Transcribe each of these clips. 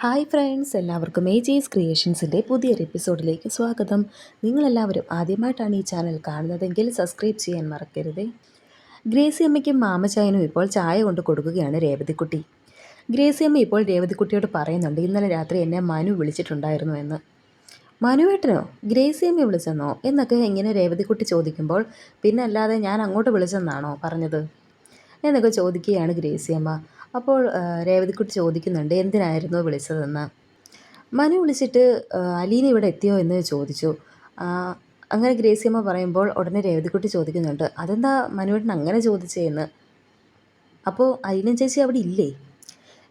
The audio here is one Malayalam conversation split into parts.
ഹായ് ഫ്രണ്ട്സ്, എല്ലാവർക്കും ഏജീസ് ക്രിയേഷൻസിൻ്റെ പുതിയൊരു എപ്പിസോഡിലേക്ക് സ്വാഗതം. നിങ്ങളെല്ലാവരും ആദ്യമായിട്ടാണ് ഈ ചാനൽ കാണുന്നതെങ്കിൽ സബ്സ്ക്രൈബ് ചെയ്യാൻ മറക്കരുത്. ഗ്രേസി അമ്മയ്ക്കും മാമച്ചായനും ഇപ്പോൾ ചായ കൊണ്ട് കൊടുക്കുകയാണ് രേവതിക്കുട്ടി. ഗ്രേസി അമ്മ ഇപ്പോൾ രേവതിക്കുട്ടിയോട് പറയുന്നുണ്ട്, ഇന്നലെ രാത്രി എന്നെ മനു വിളിച്ചിട്ടുണ്ടായിരുന്നു എന്ന്. മനുവേട്ടനോ? ഗ്രേസി അമ്മ വിളിച്ചെന്നോ എന്നൊക്കെ ഇങ്ങനെ രേവതിക്കുട്ടി ചോദിക്കുമ്പോൾ, പിന്നെ അല്ലാതെ ഞാൻ അങ്ങോട്ട് വിളിച്ചെന്നാണോ പറഞ്ഞത് എന്നൊക്കെ ചോദിക്കുകയാണ് ഗ്രേസി അമ്മ. അപ്പോൾ രേവതിക്കുട്ടി ചോദിക്കുന്നുണ്ട്, എന്തിനായിരുന്നു വിളിച്ചതെന്ന്. മനു വിളിച്ചിട്ട് അലീന ഇവിടെ എത്തിയോ എന്ന് ചോദിച്ചു. അങ്ങനെ ഗ്രേസി അമ്മ പറയുമ്പോൾ ഉടനെ രേവതിക്കുട്ടി ചോദിക്കുന്നുണ്ട്, അതെന്താ മനുവേട്ടൻ അങ്ങനെ ചോദിച്ചതെന്ന്. അപ്പോൾ അലീന ചേച്ചി അവിടെ ഇല്ലേ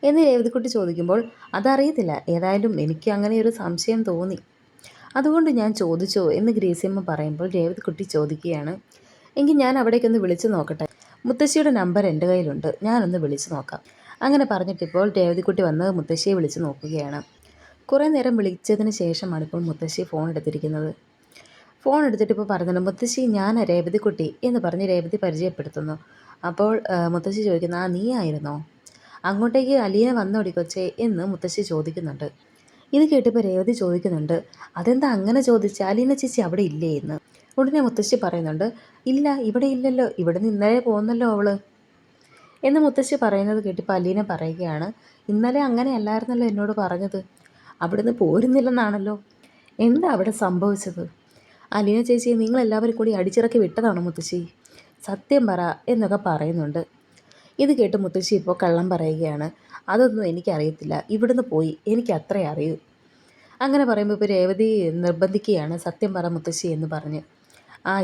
എന്ന് രേവതിക്കുട്ടി ചോദിക്കുമ്പോൾ, അതറിയത്തില്ല, ഏതായാലും എനിക്ക് അങ്ങനെ ഒരു സംശയം തോന്നി, അതുകൊണ്ട് ഞാൻ ചോദിച്ചോ എന്ന് ഗ്രേസിയമ്മ പറയുമ്പോൾ രേവതിക്കുട്ടി ചോദിക്കുകയാണ്, എങ്കിൽ ഞാൻ അവിടേക്കൊന്ന് വിളിച്ചു നോക്കട്ടെ, മുത്തശ്ശിയുടെ നമ്പർ എൻ്റെ കയ്യിലുണ്ട്, ഞാനൊന്ന് വിളിച്ചു നോക്കാം. അങ്ങനെ പറഞ്ഞിട്ടിപ്പോൾ രേവതിക്കുട്ടി വന്ന് മുത്തശ്ശിയെ വിളിച്ച് നോക്കുകയാണ്. കുറേ നേരം വിളിച്ചതിന് ശേഷമാണ് ഇപ്പോൾ മുത്തശ്ശി ഫോൺ എടുത്തിരിക്കുന്നത്. ഫോൺ എടുത്തിട്ട് ഇപ്പോൾ പറയുന്നുണ്ട്, മുത്തശ്ശി ഞാൻ രേവതിക്കുട്ടി എന്ന് പറഞ്ഞ് രേവതി പരിചയപ്പെടുത്തുന്നു. അപ്പോൾ മുത്തശ്ശി ചോദിക്കുന്നു, നീ ആയിരുന്നോ? അങ്ങോട്ടേക്ക് അലീന വന്നോടി കൊച്ചേ എന്ന് മുത്തശ്ശി ചോദിക്കുന്നുണ്ട്. ഇത് കേട്ടിപ്പോൾ രേവതി ചോദിക്കുന്നുണ്ട്, അതെന്താ അങ്ങനെ ചോദിച്ച, അലീന ചേച്ചി അവിടെ ഇല്ലേ എന്ന്. ഉടനെ മുത്തശ്ശി പറയുന്നുണ്ട്, ഇല്ല ഇവിടെ ഇല്ലല്ലോ, ഇവിടെ നിന്ന് ഇന്നലെ പോകുന്നല്ലോ അവള് എന്ന് മുത്തശ്ശി പറയുന്നത് കേട്ടിപ്പോൾ അലീന പറയുകയാണ്, ഇന്നലെ അങ്ങനെ അല്ലായിരുന്നല്ലോ എന്നോട് പറഞ്ഞത്, അവിടുന്ന് പോരുന്നില്ലെന്നാണല്ലോ, എന്താ അവിടെ സംഭവിച്ചത്? അലീന ചേച്ചി നിങ്ങളെല്ലാവരും കൂടി അടിച്ചിറക്കി വിട്ടതാണോ മുത്തശ്ശി, സത്യം പറ എന്നൊക്കെ പറയുന്നുണ്ട്. ഇത് കേട്ട് മുത്തശ്ശി ഇപ്പോൾ കള്ളം പറയുകയാണ്, അതൊന്നും എനിക്കറിയത്തില്ല, ഇവിടുന്ന് പോയി, എനിക്ക് അത്രേ അറിയൂ. അങ്ങനെ പറയുമ്പോൾ ഇപ്പോൾ രേവതി നിർബന്ധിക്കുകയാണ്, സത്യം പറ മുത്തശ്ശി എന്ന് പറഞ്ഞ്.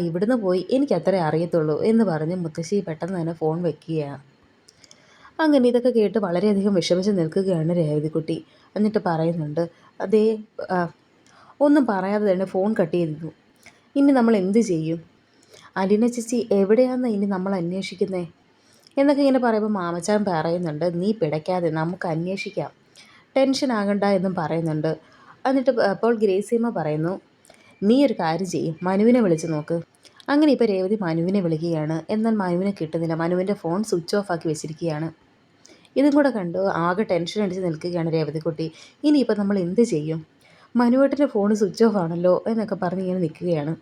ഇവിടുന്ന് പോയി, എനിക്ക് അത്രേ അറിയത്തുള്ളൂ എന്ന് പറഞ്ഞ് മുത്തശ്ശി പെട്ടെന്ന് തന്നെ ഫോൺ വെക്കുകയാണ്. അങ്ങനെ ഇതൊക്കെ കേട്ട് വളരെയധികം വിഷമിച്ച് നിൽക്കുകയാണ് രേവതിക്കുട്ടി. എന്നിട്ട് പറയുന്നുണ്ട്, അതേ ഒന്നും പറയാതെ തന്നെ ഫോൺ കട്ട് ചെയ്തു. ഇനി നമ്മൾ എന്ത് ചെയ്യും? അലീന ചേച്ചി എവിടെയാണെന്ന് ഇനി നമ്മൾ അന്വേഷിക്കുന്നേ എന്നൊക്കെ ഇങ്ങനെ പറയുമ്പോൾ മാമച്ചാൻ പറയുന്നുണ്ട്, നീ പിടയ്ക്കാതെ നമുക്ക് അന്വേഷിക്കാം, ടെൻഷൻ ആകണ്ട എന്നും പറയുന്നുണ്ട്. എന്നിട്ട് അപ്പോൾ ഗ്രേസിയമ്മ പറയുന്നു, നീ ഒരു കാര്യം ചെയ്യും, മനുവിനെ വിളിച്ച് നോക്ക്. അങ്ങനെ ഇപ്പോൾ രേവതി മനുവിനെ വിളിക്കുകയാണ്. എന്നാൽ മനുവിനെ കിട്ടുന്നില്ല, മനുവിൻ്റെ ഫോൺ സ്വിച്ച് ഓഫ് ആക്കി വെച്ചിരിക്കുകയാണ്. ഇതും കൂടെ കണ്ട് ആകെ ടെൻഷൻ അടിച്ച് നിൽക്കുകയാണ് രേവതിക്കുട്ടി. ഇനിയിപ്പോൾ നമ്മൾ എന്ത് ചെയ്യും, മനുവേട്ടൻ്റെ ഫോൺ സ്വിച്ച് ഓഫ് ആണല്ലോ എന്നൊക്കെ പറഞ്ഞ് ഇങ്ങനെ നിൽക്കുകയാണ്.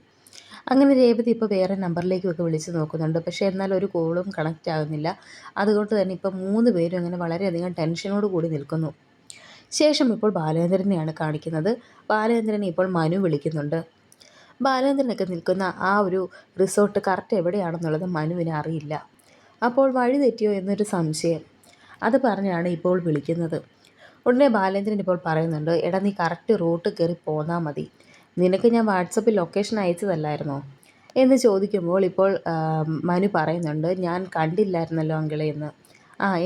അങ്ങനെ രേവതി ഇപ്പോൾ വേറെ നമ്പറിലേക്കൊക്കെ വിളിച്ച് നോക്കുന്നുണ്ട്, പക്ഷേ എന്നാൽ ഒരു കോളും കണക്റ്റ് ആകുന്നില്ല. അതുകൊണ്ട് തന്നെ ഇപ്പോൾ 3 പേരും അങ്ങനെ വളരെയധികം ടെൻഷനോട് കൂടി നിൽക്കുന്നു. ശേഷം ഇപ്പോൾ ബാലേന്ദ്രനെയാണ് കാണിക്കുന്നത്. ബാലേന്ദ്രനെ ഇപ്പോൾ മനു വിളിക്കുന്നുണ്ട്. ബാലേന്ദ്രനൊക്കെ നിൽക്കുന്ന ആ ഒരു റിസോർട്ട് കറക്റ്റ് എവിടെയാണെന്നുള്ളത് മനുവിന് അറിയില്ല. അപ്പോൾ വഴി തെറ്റിയോ എന്നൊരു സംശയം, അത് പറഞ്ഞാണ് ഇപ്പോൾ വിളിക്കുന്നത്. ഉടനെ ബാലേന്ദ്രൻ ഇപ്പോൾ പറയുന്നുണ്ട്, എടാ നീ കറക്റ്റ് റൂട്ട് കയറി പോന്നാൽ മതി, നിനക്ക് ഞാൻ വാട്സപ്പിൽ ലൊക്കേഷൻ അയച്ചതല്ലായിരുന്നോ എന്ന് ചോദിക്കുമ്പോൾ ഇപ്പോൾ മനു പറയുന്നുണ്ട്, ഞാൻ കണ്ടില്ലായിരുന്നല്ലോ അങ്കിളെ എന്ന്.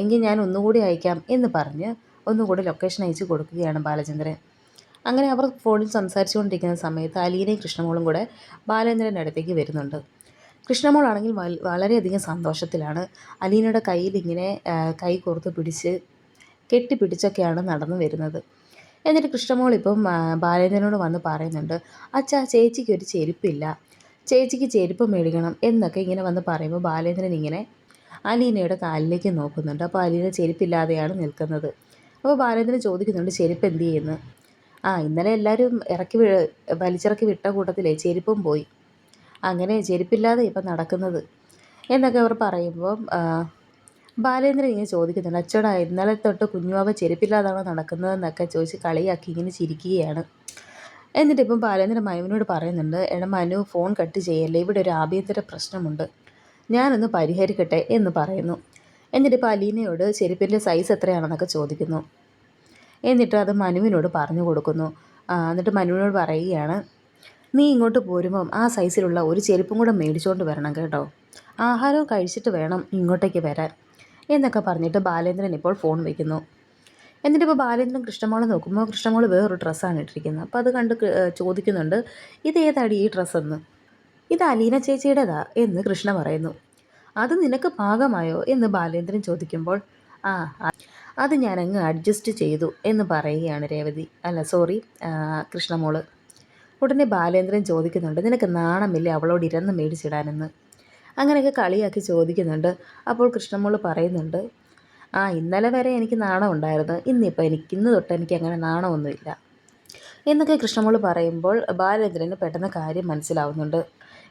എങ്കിൽ ഞാൻ ഒന്നുകൂടി അയക്കാം എന്ന് പറഞ്ഞ് ഒന്നുകൂടി ലൊക്കേഷൻ അയച്ച് കൊടുക്കുകയാണ് ബാലചന്ദ്രൻ. അങ്ങനെ അവർ ഫോണിൽ സംസാരിച്ചുകൊണ്ടിരിക്കുന്ന സമയത്ത് അലീനയും കൃഷ്ണമോളും കൂടെ ബാലേന്ദ്രൻ്റെ അടുത്തേക്ക് വരുന്നുണ്ട്. കൃഷ്ണമോളാണെങ്കിൽ വളരെയധികം സന്തോഷത്തിലാണ്. അലീനയുടെ കയ്യിൽ ഇങ്ങനെ കൈ കോർത്ത് പിടിച്ച് കെട്ടിപ്പിടിച്ചൊക്കെയാണ് നടന്നു വരുന്നത്. എന്നിട്ട് കൃഷ്ണമോൾ ഇപ്പം ബാലേന്ദ്രനോട് വന്ന് പറയുന്നുണ്ട്, അച്ഛാ ചേച്ചിക്ക് ഒരു ചെരുപ്പില്ല, ചേച്ചിക്ക് ചെരുപ്പ് മേടിക്കണം എന്നൊക്കെ ഇങ്ങനെ വന്ന് പറയുമ്പോൾ ബാലേന്ദ്രൻ ഇങ്ങനെ അലീനയുടെ കാലിലേക്ക് നോക്കുന്നുണ്ട്. അപ്പോൾ അലീന ചെരുപ്പില്ലാതെയാണ് നിൽക്കുന്നത്. അപ്പോൾ ബാലേന്ദ്രൻ ചോദിക്കുന്നുണ്ട്, ചെരുപ്പ് എന്ത് ചെയ്യുന്നു? ഇന്നലെ എല്ലാവരും വലിച്ചിറക്കി വിട്ട കൂട്ടത്തിലെ ചെരുപ്പും പോയി, അങ്ങനെ ചെരുപ്പില്ലാതെ ഇപ്പം നടക്കുന്നത് എന്നൊക്കെ അവർ പറയുമ്പം ബാലേന്ദ്രൻ ഇങ്ങനെ ചോദിക്കുന്നുണ്ട്, അച്ചോടാ ഇന്നലെ തൊട്ട് കുഞ്ഞുവാവ ചെരുപ്പില്ലാതാണോ നടക്കുന്നതെന്നൊക്കെ ചോദിച്ച് കളിയാക്കി ഇങ്ങനെ ചിരിക്കുകയാണ്. എന്നിട്ട് ഇപ്പം ബാലേന്ദ്രൻ മനുവിനോട് പറയുന്നുണ്ട്, എടാ മനു ഫോൺ കട്ട് ചെയ്യല്ലേ, ഇവിടെ ഒരു ആഭ്യന്തര പ്രശ്നമുണ്ട്, ഞാനൊന്ന് പരിഹരിക്കട്ടെ എന്ന് പറയുന്നു. എന്നിട്ടിപ്പോൾ അലീനയോട് ചെരുപ്പിൻ്റെ സൈസ് എത്രയാണെന്നൊക്കെ ചോദിക്കുന്നു. എന്നിട്ട് അത് മനുവിനോട് പറഞ്ഞു കൊടുക്കുന്നു. എന്നിട്ട് മനുവിനോട് പറയുകയാണ്, നീ ഇങ്ങോട്ട് പോരുമ്പം ആ സൈസിലുള്ള ഒരു ചെരുപ്പും കൂടെ മേടിച്ചുകൊണ്ട് വരണം കേട്ടോ, ആഹാരവും കഴിച്ചിട്ട് വേണം ഇങ്ങോട്ടേക്ക് വരാൻ എന്നൊക്കെ പറഞ്ഞിട്ട് ബാലേന്ദ്രൻ ഇപ്പോൾ ഫോൺ വയ്ക്കുന്നു. എന്നിട്ടിപ്പോൾ ബാലേന്ദ്രൻ കൃഷ്ണമോളെ നോക്കുമ്പോൾ കൃഷ്ണമോൾ വേറൊരു ഡ്രസ്സാണ് ഇട്ടിരിക്കുന്നത്. അപ്പോൾ അത് കണ്ട് ചോദിക്കുന്നുണ്ട്, ഇതേതാടി ഈ ഡ്രസ്സെന്ന്. ഇത് അലീന ചേച്ചിയുടേതാ എന്ന് കൃഷ്ണ പറയുന്നു. അത് നിനക്ക് പാകമായോ എന്ന് ബാലേന്ദ്രൻ ചോദിക്കുമ്പോൾ, അത് ഞാനങ്ങ് അഡ്ജസ്റ്റ് ചെയ്തു എന്ന് പറയുകയാണ് കൃഷ്ണമോള്. ഉടനെ ബാലേന്ദ്രൻ ചോദിക്കുന്നുണ്ട്, നിനക്ക് നാണമില്ലേ അവളോട് ഇരുന്ന് മേടിച്ചിടാനെന്ന്. അങ്ങനെയൊക്കെ കളിയാക്കി ചോദിക്കുന്നുണ്ട്. അപ്പോൾ കൃഷ്ണമോള് പറയുന്നുണ്ട്, ഇന്നലെ വരെ എനിക്ക് നാണം ഉണ്ടായിരുന്നു, ഇന്ന് തൊട്ട് എനിക്ക് അങ്ങനെ നാണമൊന്നുമില്ല എന്നൊക്കെ കൃഷ്ണമോൾ പറയുമ്പോൾ ബാലേന്ദ്രന് പെട്ടെന്ന് കാര്യം മനസ്സിലാവുന്നുണ്ട്.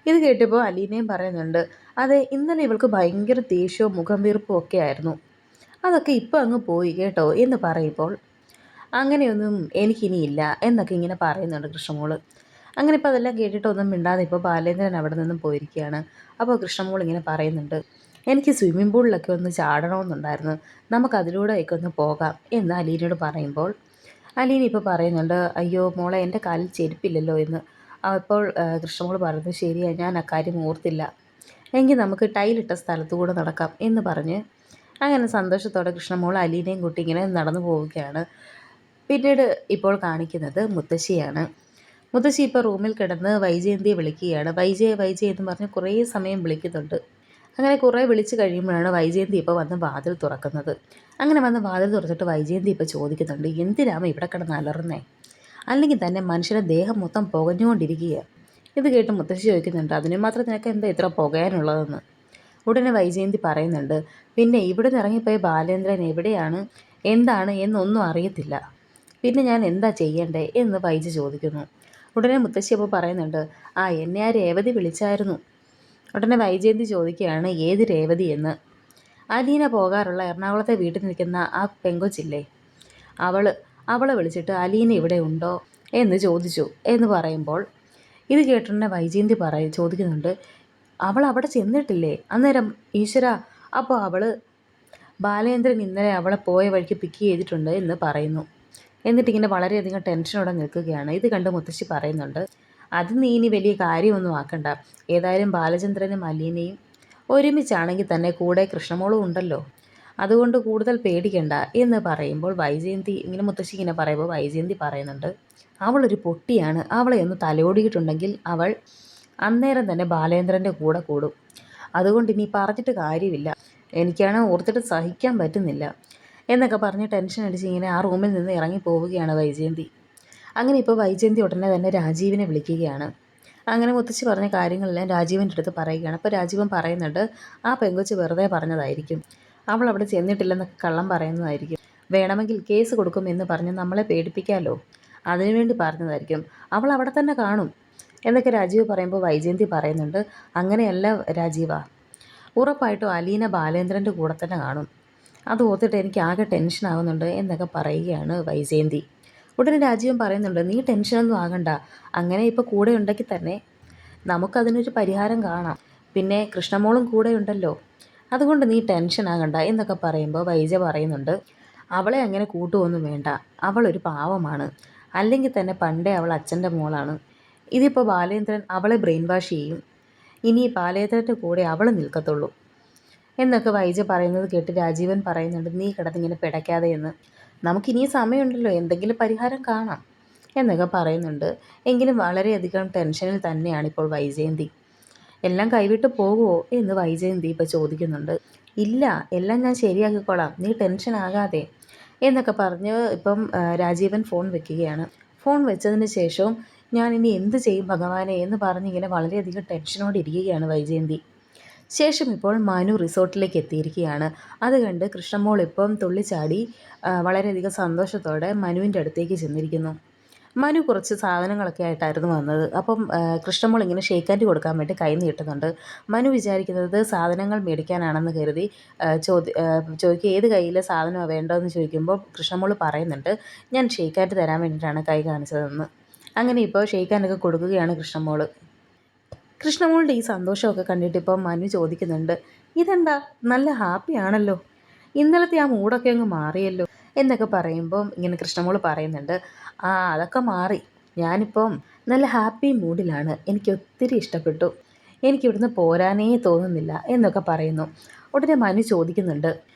ഇത് കേട്ടപ്പോൾ അലീനയും പറയുന്നുണ്ട്, അതെ, ഇന്നലെ ഇവൾക്ക് ഭയങ്കര ദേഷ്യവും മുഖം വീർപ്പും ഒക്കെ ആയിരുന്നു, അതൊക്കെ ഇപ്പം അങ്ങ് പോയി കേട്ടോ എന്ന് പറയുമ്പോൾ അങ്ങനെയൊന്നും എനിക്കിനിയില്ല എന്നൊക്കെ ഇങ്ങനെ പറയുന്നുണ്ട് കൃഷ്ണമോള്. അങ്ങനെ ഇപ്പോൾ അതെല്ലാം കേട്ടിട്ട് ഒന്നും മിണ്ടാതെ ഇപ്പോൾ ബാലേന്ദ്രൻ അവിടെ നിന്നും പോയിരിക്കുകയാണ്. അപ്പോൾ കൃഷ്ണമോൾ ഇങ്ങനെ പറയുന്നുണ്ട്, എനിക്ക് സ്വിമ്മിംഗ് പൂളിലൊക്കെ ഒന്ന് ചാടണമെന്നുണ്ടായിരുന്നു, നമുക്കതിലൂടെയൊക്കെ ഒന്ന് പോകാം എന്ന് അലീനയോട് പറയുമ്പോൾ അലീന ഇപ്പോൾ പറയുന്നുണ്ട്, അയ്യോ മോളെ, എൻ്റെ കാലിൽ ചെരുപ്പില്ലല്ലോ എന്ന്. അപ്പോൾ കൃഷ്ണമോൾ പറഞ്ഞു, ശരിയാ, ഞാൻ അക്കാര്യം ഓർത്തില്ല, എങ്കിൽ നമുക്ക് ടൈലിട്ട സ്ഥലത്തുകൂടെ നടക്കാം എന്ന് പറഞ്ഞ് അങ്ങനെ സന്തോഷത്തോടെ കൃഷ്ണമോൾ അലീനയും കൂട്ടി ഇങ്ങനെ നടന്നു പോവുകയാണ്. പിന്നീട് ഇപ്പോൾ കാണിക്കുന്നത് മുത്തശ്ശിയാണ്. മുത്തശ്ശി ഇപ്പോൾ റൂമിൽ കിടന്ന് വൈജയന്തിയെ വിളിക്കുകയാണ്. വൈജയ വൈജയ എന്ന് പറഞ്ഞ് കുറേ സമയം വിളിക്കുന്നുണ്ട്. അങ്ങനെ കുറേ വിളിച്ച് കഴിയുമ്പോഴാണ് വൈജയന്തി ഇപ്പോൾ വന്ന് വാതിൽ തുറക്കുന്നത്. അങ്ങനെ വന്ന് വാതിൽ തുറന്നിട്ട് വൈജയന്തി ഇപ്പോൾ ചോദിക്കുന്നുണ്ട്, എന്തിനാമ ഇവിടെ കിടന്ന് അലറുന്നേ? അല്ലെങ്കിൽ തന്നെ മനുഷ്യൻ്റെ ദേഹം മൊത്തം പുകഞ്ഞുകൊണ്ടിരിക്കുക. ഇത് കേട്ട് മുത്തശ്ശി ചോദിക്കുന്നുണ്ട്, അതിന് മാത്രം നിനക്ക് എന്താ ഇത്ര പുകയാനുള്ളതെന്ന്. ഉടനെ വൈജയന്തി പറയുന്നുണ്ട്, പിന്നെ ഇവിടെ നിന്ന് ഇറങ്ങിപ്പോയ ബാലേന്ദ്രൻ എവിടെയാണ് എന്താണ് എന്നൊന്നും അറിയത്തില്ല, പിന്നെ ഞാൻ എന്താ ചെയ്യണ്ടേ എന്ന് വൈജ ചോദിക്കുന്നു. ഉടനെ മുത്തശ്ശി അപ്പോൾ പറയുന്നുണ്ട്, എന്നെ ആ രേവതി വിളിച്ചായിരുന്നു. ഉടനെ വൈജയന്തി ചോദിക്കുകയാണ്, ഏത് രേവതി എന്ന്. അലീന പോകാറുള്ള എറണാകുളത്തെ വീട്ടിൽ നിൽക്കുന്ന ആ പെങ്കൊച്ചില്ലേ, അവളെ വിളിച്ചിട്ട് അലീന ഇവിടെ ഉണ്ടോ എന്ന് ചോദിച്ചു എന്ന് പറയുമ്പോൾ ഇത് കേട്ടിട്ടുണ്ടെ വൈജയന്തി ചോദിക്കുന്നുണ്ട്, അവൾ അവിടെ ചെന്നിട്ടില്ലേ? അന്നേരം ഈശ്വര, അപ്പോൾ ബാലേന്ദ്രൻ ഇന്നലെ അവളെ പോയ വഴിക്ക് പിക്ക് ചെയ്തിട്ടുണ്ട് എന്ന് പറയുന്നു. എന്നിട്ടിങ്ങനെ വളരെയധികം ടെൻഷനോടെ നിൽക്കുകയാണ്. ഇത് കണ്ട് മുത്തശ്ശി പറയുന്നുണ്ട്, അത് നീ ഇനി വലിയ കാര്യമൊന്നും ആക്കണ്ട, ഏതായാലും ബാലചന്ദ്രനും അലീനയും ഒരുമിച്ചാണെങ്കിൽ തന്നെ കൂടെ കൃഷ്ണമോളും ഉണ്ടല്ലോ, അതുകൊണ്ട് കൂടുതൽ പേടിക്കണ്ട എന്ന് പറയുമ്പോൾ വൈജയന്തി ഇങ്ങനെ മുത്തശ്ശി ഇങ്ങനെ പറയുമ്പോൾ വൈജയന്തി പറയുന്നുണ്ട്, അവളൊരു പൊട്ടിയാണ്, അവളെ ഒന്ന് തലോടിയിട്ടുണ്ടെങ്കിൽ അവൾ അന്നേരം തന്നെ ബാലേന്ദ്രൻ്റെ കൂടെ കൂടും, അതുകൊണ്ട് ഇനി പറഞ്ഞിട്ട് കാര്യമില്ല, എനിക്കാണ് ഓർത്തിട്ട് സഹിക്കാൻ പറ്റുന്നില്ല എന്നൊക്കെ പറഞ്ഞ് ടെൻഷൻ അടിച്ച് ഇങ്ങനെ ആ റൂമിൽ നിന്ന് ഇറങ്ങി പോവുകയാണ് വൈജയന്തി. അങ്ങനെ ഇപ്പോൾ വൈജയന്തി ഉടനെ തന്നെ രാജീവിനെ വിളിക്കുകയാണ്. അങ്ങനെ മുത്തശ്ശി പറഞ്ഞ കാര്യങ്ങളെല്ലാം രാജീവൻ്റെ അടുത്ത് പറയുകയാണ്. അപ്പോൾ രാജീവൻ പറയുന്നുണ്ട്, ആ പെങ്കൊച്ച് വെറുതെ പറഞ്ഞതായിരിക്കും, അവൾ അവിടെ ചെന്നിട്ടില്ലെന്നൊക്കെ കള്ളം പറയുന്നതായിരിക്കും, വേണമെങ്കിൽ കേസ് കൊടുക്കുമെന്ന് പറഞ്ഞ് നമ്മളെ പേടിപ്പിക്കാമല്ലോ, അതിനുവേണ്ടി പറഞ്ഞതായിരിക്കും, അവൾ അവിടെ തന്നെ കാണും എന്നൊക്കെ രാജീവ് പറയുമ്പോൾ വൈജയന്തി പറയുന്നുണ്ട്, അങ്ങനെയല്ല രാജീവ, ഉറപ്പായിട്ടും അലീന ബാലേന്ദ്രൻ്റെ കൂടെ തന്നെ കാണും, അത് ഓർത്തിട്ട് എനിക്ക് ആകെ ടെൻഷൻ ആകുന്നുണ്ട് എന്നൊക്കെ പറയുകയാണ് വൈജയന്തി. ഉടനെ രാജീവൻ പറയുന്നുണ്ട്, നീ ടെൻഷനൊന്നും ആകണ്ട, അങ്ങനെ ഇപ്പോൾ കൂടെ ഉണ്ടെങ്കിൽ തന്നെ നമുക്കതിനൊരു പരിഹാരം കാണാം, പിന്നെ കൃഷ്ണമോളും കൂടെ ഉണ്ടല്ലോ, അതുകൊണ്ട് നീ ടെൻഷൻ ആകണ്ട എന്നൊക്കെ പറയുമ്പോൾ വൈജ പറയുന്നുണ്ട്, അവളെ അങ്ങനെ കൂട്ടുമൊന്നും വേണ്ട, അവളൊരു പാവമാണ്, അല്ലെങ്കിൽ തന്നെ പണ്ടേ അവൾ അച്ഛൻ്റെ മോളാണ്, ഇതിപ്പോൾ ബാലേന്ദ്രൻ അവളെ ബ്രെയിൻ വാഷ് ചെയ്യും, ഇനി ബാലേന്ദ്രൻ്റെ കൂടെ അവൾ നിൽക്കത്തുള്ളൂ എന്നൊക്കെ വൈജ പറയുന്നത് കേട്ട് രാജീവൻ പറയുന്നുണ്ട്, നീ കിടന്നിങ്ങനെ പിടയ്ക്കാതെ എന്ന്, നമുക്കിനി സമയമുണ്ടല്ലോ, എന്തെങ്കിലും പരിഹാരം കാണാം എന്നൊക്കെ പറയുന്നുണ്ട്. എങ്കിലും വളരെയധികം ടെൻഷനിൽ തന്നെയാണ് ഇപ്പോൾ വൈജയന്തി. എല്ലാം കൈവിട്ട് പോകുമോ എന്ന് വൈജയന്തി ഇപ്പോൾ ചോദിക്കുന്നുണ്ട്. ഇല്ല, എല്ലാം ഞാൻ ശരിയാക്കിക്കോളാം, നീ ടെൻഷൻ ആകാതെ എന്നൊക്കെ പറഞ്ഞ് ഇപ്പം രാജീവൻ ഫോൺ വെക്കുകയാണ്. ഫോൺ വെച്ചതിന് ശേഷവും ഞാൻ ഇനി എന്ത് ചെയ്യും ഭഗവാനെ എന്ന് പറഞ്ഞിങ്ങനെ വളരെയധികം ടെൻഷനോടെ ഇരിക്കുകയാണ് വൈജയന്തി. ശേഷം ഇപ്പോൾ മനു റിസോർട്ടിലേക്ക് എത്തിയിരിക്കുകയാണ്. അത് കണ്ട് കൃഷ്ണമോൾ ഇപ്പം തുള്ളിച്ചാടി വളരെയധികം സന്തോഷത്തോടെ മനുവിൻ്റെ അടുത്തേക്ക് ചെന്നിരിക്കുന്നു. മനു കുറച്ച് സാധനങ്ങളൊക്കെ ആയിട്ടായിരുന്നു വന്നത്. അപ്പം കൃഷ്ണമോൾ ഇങ്ങനെ ഷേക്ക് ഹാൻഡ് കൊടുക്കാൻ വേണ്ടി കൈ നീട്ടുന്നുണ്ട്. മനു വിചാരിക്കുന്നത് സാധനങ്ങൾ മേടിക്കാനാണെന്ന് കരുതി ചോദിക്കുക, ഏത് കയ്യിലെ സാധനമാണ് വേണ്ടതെന്ന് ചോദിക്കുമ്പോൾ കൃഷ്ണമോൾ പറയുന്നുണ്ട്, ഞാൻ ഷേക്ക് ഹാൻഡ് തരാൻ വേണ്ടിയിട്ടാണ് കൈ കാണിച്ചതെന്ന്. അങ്ങനെ ഇപ്പോൾ ഷേക്ക് ഹാൻഡൊക്കെ കൊടുക്കുകയാണ് കൃഷ്ണമോൾ. കൃഷ്ണമോളുടെ ഈ സന്തോഷമൊക്കെ കണ്ടിട്ട് ഇപ്പം മനു ചോദിക്കുന്നുണ്ട്, ഇതെന്താ നല്ല ഹാപ്പി ആണല്ലോ, ഇന്നലത്തെ ആ മൂടൊക്കെ അങ്ങ് മാറിയല്ലോ എന്നൊക്കെ പറയുമ്പം ഇങ്ങനെ കൃഷ്ണമോൾ പറയുന്നുണ്ട്, അതൊക്കെ മാറി, ഞാനിപ്പം നല്ല ഹാപ്പി മൂഡിലാണ്, എനിക്ക് ഒത്തിരി ഇഷ്ടപ്പെട്ടു, എനിക്കിവിടുന്ന് പോരാനേ തോന്നുന്നില്ല എന്നൊക്കെ പറയുന്നു. ഉടനെ മനു ചോദിക്കുന്നുണ്ട്,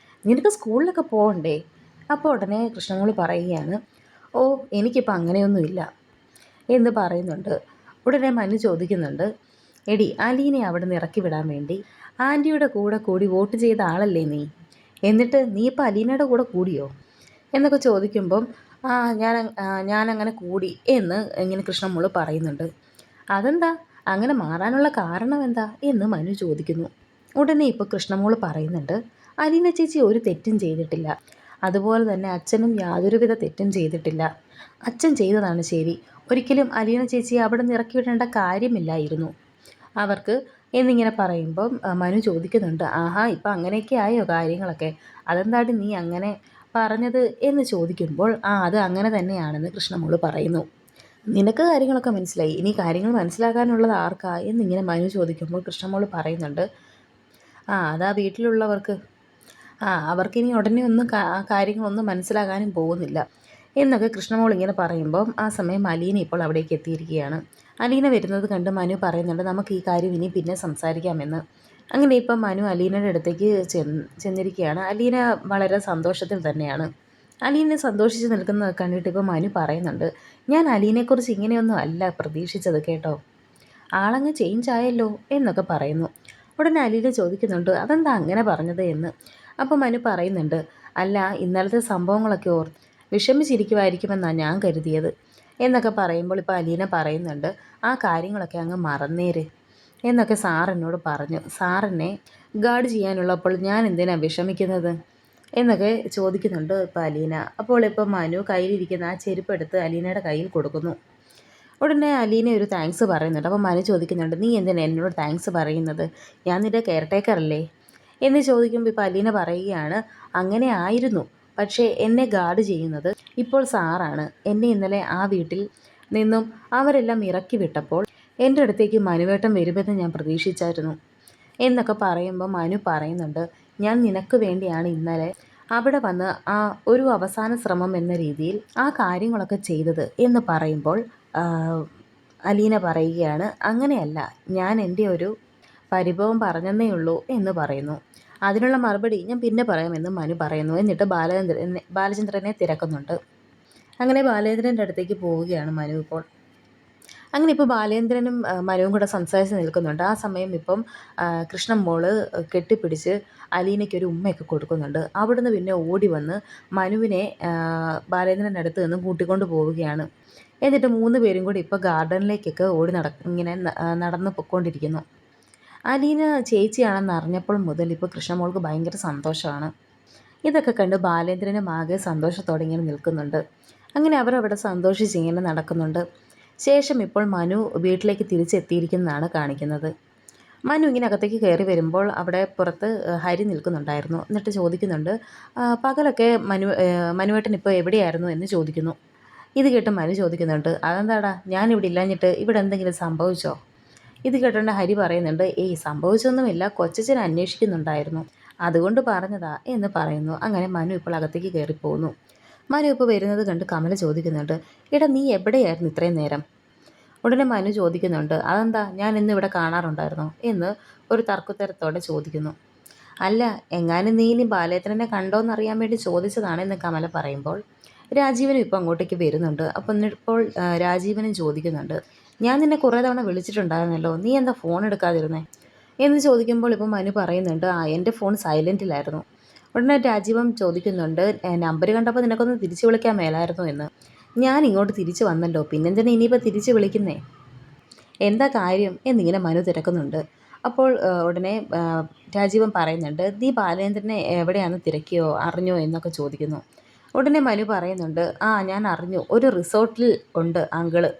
നിനക്ക് സ്കൂളിലൊക്കെ പോകണ്ടേ? അപ്പോൾ ഉടനെ കൃഷ്ണമോൾ പറയുകയാണ്, ഓ എനിക്കിപ്പോൾ അങ്ങനെയൊന്നുമില്ല എന്ന് പറയുന്നുണ്ട്. ഉടനെ മനു ചോദിക്കുന്നുണ്ട്, എടി അലീനെ അവിടെ നിന്ന് ഇറക്കി വിടാൻ വേണ്ടി ആൻറ്റിയുടെ കൂടെ കൂടി വോട്ട് ചെയ്ത ആളല്ലേ നീ, എന്നിട്ട് നീ ഇപ്പോൾ അലീനയുടെ കൂടെ കൂടിയോ എന്നൊക്കെ ചോദിക്കുമ്പം ഞാനങ്ങനെ കൂടി എന്ന് ഇങ്ങനെ കൃഷ്ണമോൾ പറയുന്നുണ്ട്. അതെന്താ അങ്ങനെ മാറാനുള്ള കാരണം എന്താ എന്ന് മനു ചോദിക്കുന്നു. ഉടനെ ഇപ്പോൾ കൃഷ്ണമോൾ പറയുന്നുണ്ട്, അലീന ചേച്ചി ഒരു തെറ്റും ചെയ്തിട്ടില്ല. അതുപോലെ തന്നെ അച്ഛനും യാതൊരുവിധ തെറ്റും ചെയ്തിട്ടില്ല. അച്ഛൻ ചെയ്തതാണ് ശരി. ഒരിക്കലും അലീന ചേച്ചിയെ അവിടെ നിന്ന് ഇറക്കി വിടേണ്ട കാര്യമില്ലായിരുന്നു അവർക്ക് എന്നിങ്ങനെ പറയുമ്പം മനു ചോദിക്കുന്നുണ്ട്, ആഹാ ഇപ്പം അങ്ങനെയൊക്കെ ആയോ കാര്യങ്ങളൊക്കെ, അതെന്താടി നീ അങ്ങനെ പറഞ്ഞത് എന്ന് ചോദിക്കുമ്പോൾ അത് അങ്ങനെ തന്നെയാണെന്ന് കൃഷ്ണമോള് പറയുന്നു. നിനക്ക് കാര്യങ്ങളൊക്കെ മനസ്സിലായി, ഇനി കാര്യങ്ങൾ മനസ്സിലാക്കാനുള്ളത് ആർക്കാ എന്നിങ്ങനെ മനു ചോദിക്കുമ്പോൾ കൃഷ്ണമോള് പറയുന്നുണ്ട്, അതാ വീട്ടിലുള്ളവർക്ക്, അവർക്കിനി ഉടനെ ഒന്നും കാര്യങ്ങളൊന്നും മനസ്സിലാകാനും പോകുന്നില്ല എന്നൊക്കെ കൃഷ്ണമോൾ ഇങ്ങനെ പറയുമ്പം ആ സമയം അലീന ഇപ്പോൾ അവിടേക്ക് എത്തിയിരിക്കുകയാണ്. അലീന വരുന്നത് കണ്ട് മനു പറയുന്നുണ്ട്, നമുക്ക് ഈ കാര്യം ഇനി പിന്നെ സംസാരിക്കാമെന്ന്. അങ്ങനെ ഇപ്പം മനു അലീനയുടെ അടുത്തേക്ക് ചെന്നിരിക്കുകയാണ്. അലീന വളരെ സന്തോഷത്തിൽ തന്നെയാണ്. അലീനെ സന്തോഷിച്ച് നിൽക്കുന്നത് കണ്ടിട്ട് ഇപ്പോൾ മനു പറയുന്നുണ്ട്, ഞാൻ അലീനെക്കുറിച്ച് ഇങ്ങനെയൊന്നും അല്ല പ്രതീക്ഷിച്ചത് കേട്ടോ, ആളങ്ങ് ചേഞ്ച് ആയല്ലോ എന്നൊക്കെ പറയുന്നു. ഉടനെ അലീന ചോദിക്കുന്നുണ്ട്, അതെന്താ അങ്ങനെ പറഞ്ഞത് എന്ന്. അപ്പോൾ മനു പറയുന്നുണ്ട്, അല്ല ഇന്നലത്തെ സംഭവങ്ങളൊക്കെ വിഷമിച്ചിരിക്കുമായിരിക്കുമെന്നാണ് ഞാൻ കരുതിയത് എന്നൊക്കെ പറയുമ്പോൾ ഇപ്പോൾ അലീന പറയുന്നുണ്ട്, ആ കാര്യങ്ങളൊക്കെ അങ്ങ് മറന്നേര് എന്നൊക്കെ സാർ എന്നോട് പറഞ്ഞു. സാറിനെ ഗാർഡ് ചെയ്യാനുള്ളപ്പോൾ ഞാൻ എന്തിനാണ് വിഷമിക്കുന്നത് എന്നൊക്കെ ചോദിക്കുന്നുണ്ട് ഇപ്പോൾ അലീന. അപ്പോൾ ഇപ്പോൾ മനു കയ്യിലിരിക്കുന്ന ആ ചെരുപ്പ് എടുത്ത് അലീനയുടെ കയ്യിൽ കൊടുക്കുന്നു. ഉടനെ അലീന ഒരു താങ്ക്സ് പറയുന്നുണ്ട്. അപ്പോൾ മനു ചോദിക്കുന്നുണ്ട്, നീ എന്തിനാണ് എന്നോട് താങ്ക്സ് പറയുന്നത്, ഞാൻ നിൻ്റെ കെയർ ടേക്കറല്ലേ എന്ന് ചോദിക്കുമ്പോൾ ഇപ്പോൾ അലീന പറയുകയാണ്, അങ്ങനെ ആയിരുന്നു, പക്ഷേ എന്നെ ഗാർഡ് ചെയ്യുന്നത് ഇപ്പോൾ സാറാണ്. എന്നെ ഇന്നലെ ആ വീട്ടിൽ നിന്നും അവരെല്ലാം ഇറക്കി വിട്ടപ്പോൾ എൻ്റെ അടുത്തേക്ക് മനുവേട്ടൻ വരുമെന്ന് ഞാൻ പ്രതീക്ഷിച്ചായിരുന്നു എന്നൊക്കെ പറയുമ്പോൾ മനു പറയുന്നുണ്ട്, ഞാൻ നിനക്ക് വേണ്ടിയാണ് ഇന്നലെ അവിടെ വന്ന് ഒരു അവസാന ശ്രമം എന്ന രീതിയിൽ ആ കാര്യങ്ങളൊക്കെ ചെയ്തത് എന്ന് പറയുമ്പോൾ അലീന പറയുകയാണ്, അങ്ങനെയല്ല, ഞാൻ എൻ്റെ ഒരു പരിഭവം പറഞ്ഞെന്നേ ഉള്ളൂ എന്ന് പറയുന്നു. അതിനുള്ള മറുപടി ഞാൻ പിന്നെ പറയാമെന്ന് മനു പറയുന്നു. എന്നിട്ട് ബാലചന്ദ്രനെ തിരക്കുന്നുണ്ട്. അങ്ങനെ ബാലേന്ദ്രൻ്റെ അടുത്തേക്ക് പോവുകയാണ് മനു ഇപ്പോൾ. അങ്ങനെ ഇപ്പോൾ ബാലേന്ദ്രനും മനുവും കൂടെ സംസാരിച്ച് നിൽക്കുന്നുണ്ട്. ആ സമയം ഇപ്പം കൃഷ്ണമോള് കെട്ടിപ്പിടിച്ച് അലീനയ്ക്കൊരു ഉമ്മയൊക്കെ കൊടുക്കുന്നുണ്ട്. അവിടുന്ന് പിന്നെ ഓടി വന്ന് മനുവിനെ ബാലേന്ദ്രൻ്റെ അടുത്ത് നിന്ന് കൂട്ടിക്കൊണ്ട് പോവുകയാണ്. എന്നിട്ട് 3 പേരും കൂടി ഇപ്പോൾ ഗാർഡനിലേക്കൊക്കെ ഇങ്ങനെ നടന്ന് പൊയ്ക്കൊണ്ടിരിക്കുന്നു. അലീന ചേച്ചിയാണെന്ന് അറിഞ്ഞപ്പോൾ മുതൽ ഇപ്പോൾ കൃഷ്ണമോൾക്ക് ഭയങ്കര സന്തോഷമാണ്. ഇതൊക്കെ കണ്ട് ബാലേന്ദ്രനും ആകെ സന്തോഷത്തോടെ ഇങ്ങനെ നിൽക്കുന്നുണ്ട്. അങ്ങനെ അവരവിടെ സന്തോഷിച്ച് ഇങ്ങനെ നടക്കുന്നുണ്ട്. ശേഷം ഇപ്പോൾ മനു വീട്ടിലേക്ക് തിരിച്ചെത്തിയിരിക്കുന്നതാണ് കാണിക്കുന്നത്. മനു ഇങ്ങനെ അകത്തേക്ക് കയറി വരുമ്പോൾ അവിടെ പുറത്ത് ഹരി നിൽക്കുന്നുണ്ടായിരുന്നു. എന്നിട്ട് ചോദിക്കുന്നുണ്ട്, പകലൊക്കെ മനുവേട്ടൻ ഇപ്പോൾ എവിടെയായിരുന്നു എന്ന് ചോദിക്കുന്നു. ഇത് കേട്ട് മനു ചോദിക്കുന്നുണ്ട്, അതെന്താടാ ഞാനിവിടെ ഇല്ലാഞ്ഞിട്ട് ഇവിടെ എന്തെങ്കിലും സംഭവിച്ചോ? ഇത് കേട്ടോണ്ട് ഹരി പറയുന്നുണ്ട്, ഏയ് സംഭവിച്ചൊന്നുമില്ല, കൊച്ചച്ഛൻ അന്വേഷിക്കുന്നുണ്ടായിരുന്നു, അതുകൊണ്ട് പറഞ്ഞതാ എന്ന് പറയുന്നു. അങ്ങനെ മനു ഇപ്പോൾ അകത്തേക്ക് കയറിപ്പോകുന്നു. മനു ഇപ്പോൾ വരുന്നത് കണ്ട് കമല ചോദിക്കുന്നുണ്ട്, എടാ നീ എവിടെയായിരുന്നു ഇത്രയും നേരം? ഉടനെ മനു ചോദിക്കുന്നുണ്ട്, അതെന്താ ഞാൻ ഇന്ന് ഇവിടെ കാണാറുണ്ടായിരുന്നോ എന്ന് ഒരു തർക്കുത്തരത്തോടെ ചോദിക്കുന്നു. അല്ല, എങ്ങാനും നീ ഇനി ബാലേന്ദ്രനെ കണ്ടോന്നറിയാൻ വേണ്ടി ചോദിച്ചതാണെന്ന് കമല പറയുമ്പോൾ രാജീവനും ഇപ്പോൾ അങ്ങോട്ടേക്ക് വരുന്നുണ്ട്. അപ്പം ഇപ്പോൾ രാജീവനും ചോദിക്കുന്നുണ്ട്, ഞാൻ നിന്നെ കുറേ തവണ വിളിച്ചിട്ടുണ്ടായിരുന്നല്ലോ, നീ എന്താ ഫോൺ എടുക്കാതിരുന്നേ എന്ന് ചോദിക്കുമ്പോൾ ഇപ്പോൾ മനു പറയുന്നുണ്ട്, എൻ്റെ ഫോൺ സൈലൻറ്റിലായിരുന്നു. ഉടനെ രാജീവൻ ചോദിക്കുന്നുണ്ട്, നമ്പർ കണ്ടപ്പോൾ നിനക്കൊന്ന് തിരിച്ച് വിളിക്കാൻ മേലായിരുന്നു എന്ന്. ഞാൻ ഇങ്ങോട്ട് തിരിച്ച് വന്നല്ലോ, പിന്നെന്തിനാ ഇനിയിപ്പോൾ തിരിച്ച് വിളിക്കുന്നേ, എന്താ കാര്യം എന്നിങ്ങനെ മനു തിരക്കുന്നുണ്ട്. അപ്പോൾ ഉടനെ രാജീവൻ പറയുന്നുണ്ട്, നീ ബാലേന്ദ്രനെ എവിടെയാണെന്ന് തിരക്കിയോ അറിഞ്ഞോ എന്നൊക്കെ ചോദിക്കുന്നു. ഉടനെ മനു പറയുന്നുണ്ട്, ഞാൻ അറിഞ്ഞു, ഒരു റിസോർട്ടിൽ ഉണ്ട് അങ്കിള്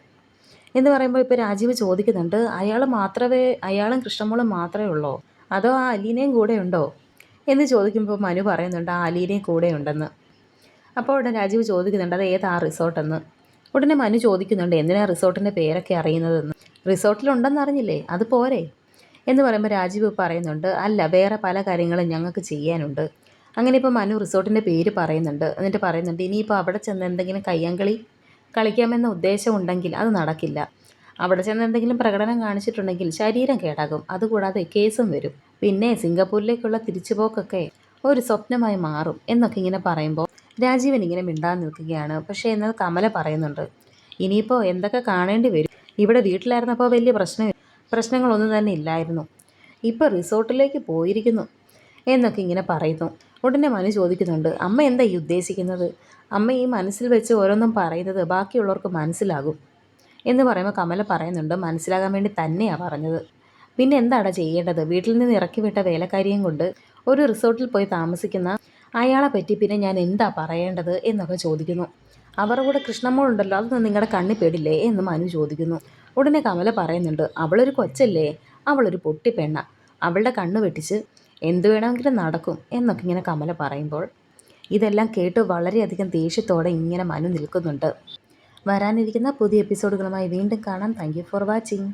എന്ന് പറയുമ്പോൾ ഇപ്പോൾ രാജീവ് ചോദിക്കുന്നുണ്ട്, അയാളും കൃഷ്ണമോളും മാത്രമേ ഉള്ളോ, അതോ ആ അലീനയും കൂടെ ഉണ്ടോ എന്ന് ചോദിക്കുമ്പോൾ മനു പറയുന്നുണ്ട്, ആ അലീനയും കൂടെ ഉണ്ടെന്ന്. അപ്പോൾ ഉടനെ രാജീവ് ചോദിക്കുന്നുണ്ട്, അത് ഏതാ റിസോർട്ടെന്ന്. ഉടനെ മനു ചോദിക്കുന്നുണ്ട്, എന്തിനാ റിസോർട്ടിൻ്റെ പേരൊക്കെ അറിയുന്നതെന്ന്, റിസോർട്ടിലുണ്ടെന്ന് അറിഞ്ഞില്ലേ, അത് പോരെ എന്ന് പറയുമ്പോൾ രാജീവ് പറയുന്നുണ്ട്, അല്ല വേറെ പല കാര്യങ്ങളും ഞങ്ങൾക്ക് ചെയ്യാനുണ്ട്. അങ്ങനെ ഇപ്പോൾ മനു റിസോർട്ടിൻ്റെ പേര് പറയുന്നുണ്ട്. എന്നിട്ട് പറയുന്നുണ്ട്, ഇനിയിപ്പോൾ അവിടെ ചെന്ന് എന്തെങ്കിലും കയ്യാങ്കളി കളിക്കാമെന്ന ഉദ്ദേശമുണ്ടെങ്കിൽ അത് നടക്കില്ല, അവിടെ ചെന്ന് എന്തെങ്കിലും പ്രകടനം കാണിച്ചിട്ടുണ്ടെങ്കിൽ ശരീരം കേടാകും, അതുകൂടാതെ കേസും വരും, പിന്നെ സിംഗപ്പൂരിലേക്കുള്ള തിരിച്ചുപോക്കൊക്കെ ഒരു സ്വപ്നമായി മാറും എന്നൊക്കെ ഇങ്ങനെ പറയുമ്പോൾ രാജീവൻ ഇങ്ങനെ മിണ്ടാൻ നിൽക്കുകയാണ്. പക്ഷേ എന്നാൽ കമല പറയുന്നുണ്ട്, ഇനിയിപ്പോൾ എന്തൊക്കെ കാണേണ്ടി വരും, ഇവിടെ വീട്ടിലായിരുന്നപ്പോൾ വലിയ പ്രശ്നങ്ങളൊന്നും തന്നെ ഇല്ലായിരുന്നു, ഇപ്പോൾ റിസോർട്ടിലേക്ക് പോയിരിക്കുന്നു എന്നൊക്കെ ഇങ്ങനെ പറയുന്നു. ഉടനെ മനു ചോദിക്കുന്നുണ്ട്, അമ്മ എന്താ ഈ ഉദ്ദേശിക്കുന്നത്, അമ്മ ഈ മനസ്സിൽ വെച്ച് ഓരോന്നും പറയുന്നത് ബാക്കിയുള്ളവർക്ക് മനസ്സിലാകും എന്ന് പറയുമ്പോൾ കമല പറയുന്നുണ്ട്, മനസ്സിലാകാൻ വേണ്ടി തന്നെയാണ് പറഞ്ഞത്, പിന്നെ എന്താണ് ചെയ്യേണ്ടത്, വീട്ടിൽ നിന്ന് ഇറക്കി വിട്ട വേലക്കാരിയും കൊണ്ട് ഒരു റിസോർട്ടിൽ പോയി താമസിക്കുന്ന അയാളെ പറ്റി പിന്നെ ഞാൻ എന്താ പറയേണ്ടത് എന്നൊക്കെ ചോദിക്കുന്നു. അവരുടെ കൂടെ കൃഷ്ണമോൾ ഉണ്ടല്ലോ, അതൊന്നും നിങ്ങളുടെ കണ്ണിൽ പെടില്ലേ എന്ന് മനു ചോദിക്കുന്നു. ഉടനെ കമല പറയുന്നുണ്ട്, അവളൊരു കൊച്ചല്ലേ, അവളൊരു പൊട്ടി പെണ്ണ, അവളുടെ കണ്ണ് വെട്ടിച്ച് എന്തു വേണമെങ്കിലും നടക്കും എന്നൊക്കെ ഇങ്ങനെ കമല പറയുമ്പോൾ ഇതെല്ലാം കേട്ട് വളരെയധികം ദേഷ്യത്തോടെ ഇങ്ങനെ മനു നിൽക്കുന്നുണ്ട്. വരാനിരിക്കുന്ന പുതിയ എപ്പിസോഡുകളുമായി വീണ്ടും കാണാം. Thank you for watching.